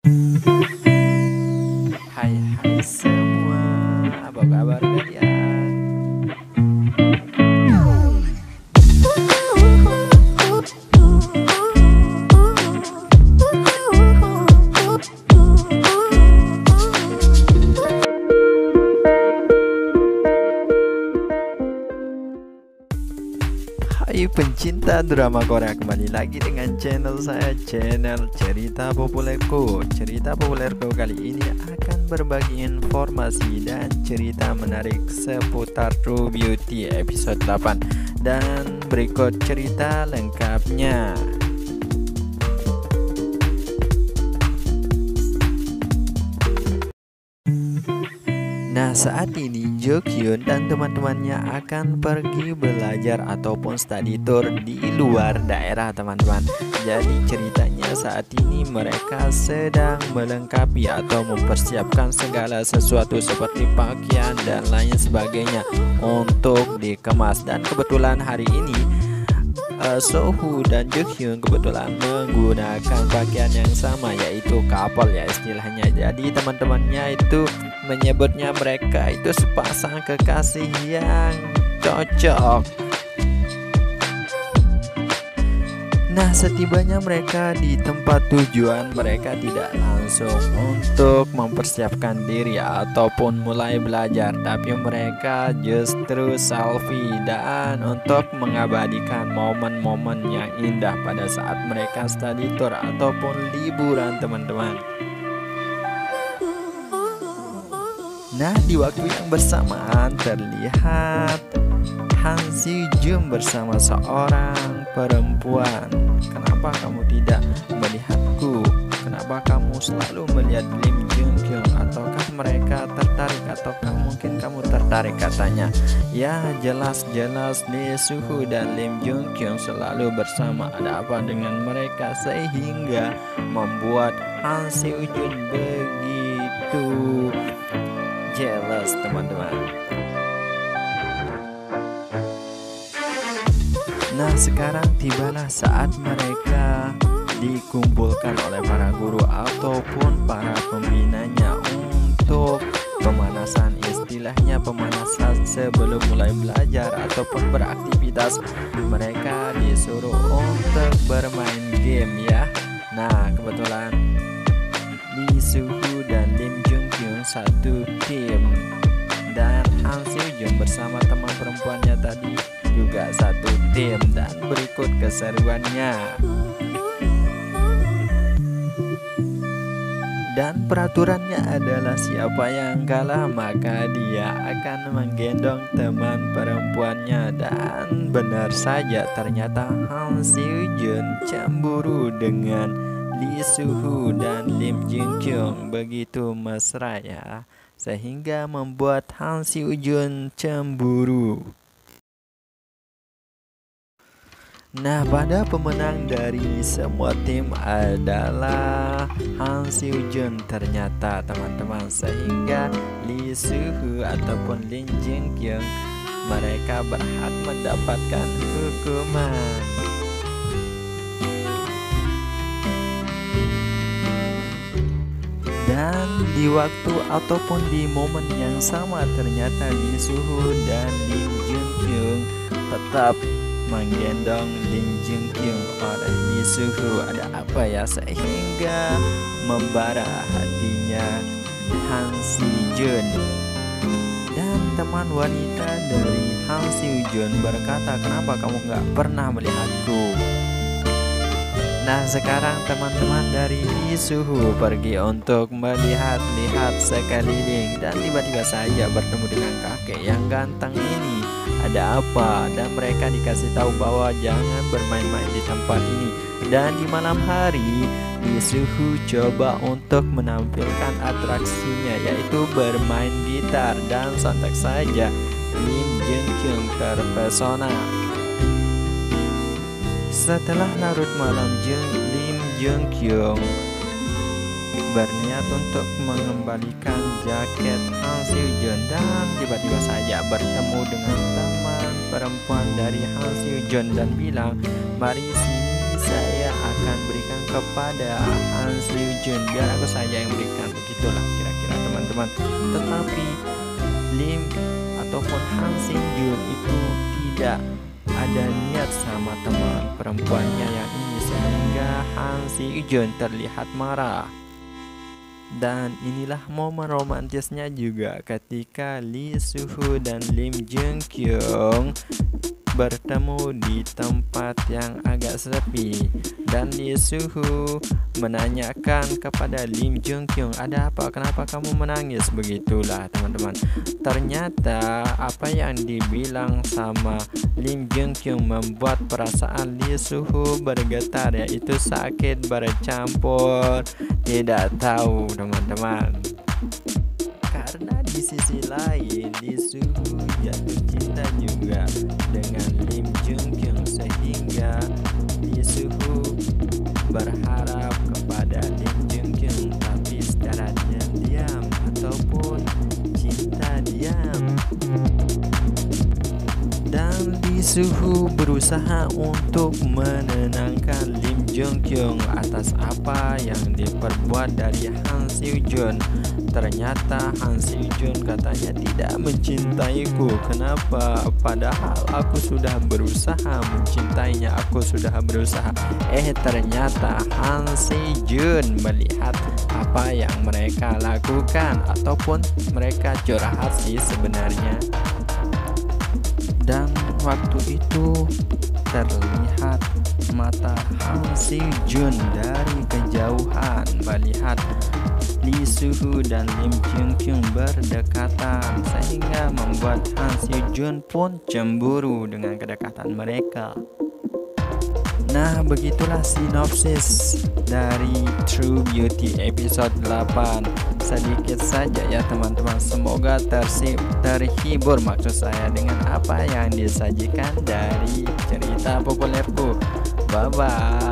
Hai hai semua, apa kabar kalian? Hai pencinta drama Korea, kembali lagi dengan channel saya, channel Cerita Populerku. Cerita Populerku kali ini akan berbagi informasi dan cerita menarik seputar True Beauty episode 8. Dan berikut cerita lengkapnya. Nah, saat ini Jo-kyun dan teman-temannya akan pergi belajar ataupun study tour di luar daerah, teman-teman. Jadi ceritanya saat ini mereka sedang melengkapi atau mempersiapkan segala sesuatu seperti pakaian dan lain sebagainya untuk dikemas. Dan kebetulan hari ini Sohu dan Jo-hyun kebetulan menggunakan pakaian yang sama, yaitu couple ya istilahnya. Jadi teman-temannya itu menyebutnya mereka itu sepasang kekasih yang cocok. Nah, setibanya mereka di tempat tujuan, mereka tidak langsung untuk mempersiapkan diri ataupun mulai belajar, tapi mereka justru selfie dan untuk mengabadikan momen-momen yang indah pada saat mereka study tour ataupun liburan, teman-teman. Nah, di waktu yang bersamaan terlihat Han Si-jun bersama seorang perempuan. Kenapa kamu tidak melihatku? Kenapa kamu selalu melihat Lim Jung-kyung? Ataukah mereka tertarik? Ataukah mungkin kamu tertarik, katanya? Ya, jelas-jelas Lee Suhu dan Lim Jung-kyung selalu bersama. Ada apa dengan mereka sehingga membuat Han Si-jun begitu jealous, teman-teman. Nah, sekarang tibalah saat mereka dikumpulkan oleh para guru ataupun para pembinanya untuk pemanasan, istilahnya pemanasan sebelum mulai belajar ataupun beraktivitas. Mereka disuruh untuk bermain game ya. Nah, kebetulan Lee Suhu dan Lim Jung-kyung satu tim, dan Han Si-jun bersama teman perempuannya tadi juga satu tim. Dan berikut keseruannya. Dan peraturannya adalah siapa yang kalah maka dia akan menggendong teman perempuannya. Dan benar saja, ternyata Han Si-jun cemburu dengan Lee Suhu dan Lim Jung-kyung begitu mesra ya, sehingga membuat Han Si-jun cemburu. Nah, pada pemenang dari semua tim adalah Han Si-jun ternyata, teman-teman, sehingga Lee Suhu ataupun Lim Jung-kyung mereka berhak mendapatkan hukuman. Dan di waktu ataupun di momen yang sama ternyata Lee Suhu dan Lim Jung-kyung tetap menggendong Lim Jung-kyung oleh Lee Suhu. Ada apa ya sehingga membara hatinya Han Si-jun. Dan teman wanita dari Han Si-jun berkata, kenapa kamu gak pernah melihatku? Nah, sekarang teman-teman dari Lee Suhu pergi untuk melihat-lihat sekeliling, dan tiba-tiba saja bertemu dengan kakek yang ganteng ini. Ada apa? Dan mereka dikasih tahu bahwa jangan bermain-main di tempat ini. Dan di malam hari Lee Suhu coba untuk menampilkan atraksinya, yaitu bermain gitar, dan sontak saja Lim Jung-kyung terpesona. Setelah larut malam, Lim Jung-kyung berniat untuk mengembalikan jaket Han Si-jun, dan tiba-tiba saja bertemu dengan teman perempuan dari Han Si-jun dan bilang, mari sini, saya akan akan berikan kepada Han Seo-jun, biar aku saja yang berikan, begitulah kira-kira teman-teman. Tetapi Lim ataupun Han Seo-jun itu tidak ada niat sama teman perempuannya yang ini, sehingga Han Seo-jun terlihat marah. Dan inilah momen romantisnya juga ketika Lee Soo-ho dan Lim Jung Kyung bertemu di tempat yang agak sepi, dan Lee Soo-ho menanyakan kepada Lim Jung Kyung, ada apa, kenapa kamu menangis? Begitulah teman-teman. Ternyata apa yang dibilang sama Lim Jung Kyung membuat perasaan Lee Soo-ho bergetar, yaitu sakit bercampur tidak tahu teman-teman. Karena di sisi lain Lee Soo-ho jatuh cinta juga dengan Lim Jung Kyung, sehingga Lee Soo-ho berharap kepada Lim Jung Kyung, tapi secara diam-diam ataupun cinta diam. Dan Lee Soo-ho berusaha untuk menenangkan Lim Jung Kyung atas apa yang diperbuat dari Han Seo-jun. Ternyata Han Seo-jun katanya tidak mencintaiku. Kenapa? Padahal aku sudah berusaha mencintainya, aku sudah berusaha. Ternyata Han Seo-jun melihat apa yang mereka lakukan, ataupun mereka curhat sih sebenarnya. Dan waktu itu terlihat mata Han Seo-jun dari kejauhan melihat Lee Soo-ho dan Lim Jung Kyung berdekatan, sehingga membuat Han Seo-jun pun cemburu dengan kedekatan mereka. Nah, begitulah sinopsis dari True Beauty episode 8. Sedikit saja ya teman-teman, semoga terhibur maksud saya dengan apa yang disajikan dari cerita populerku. Bye bye.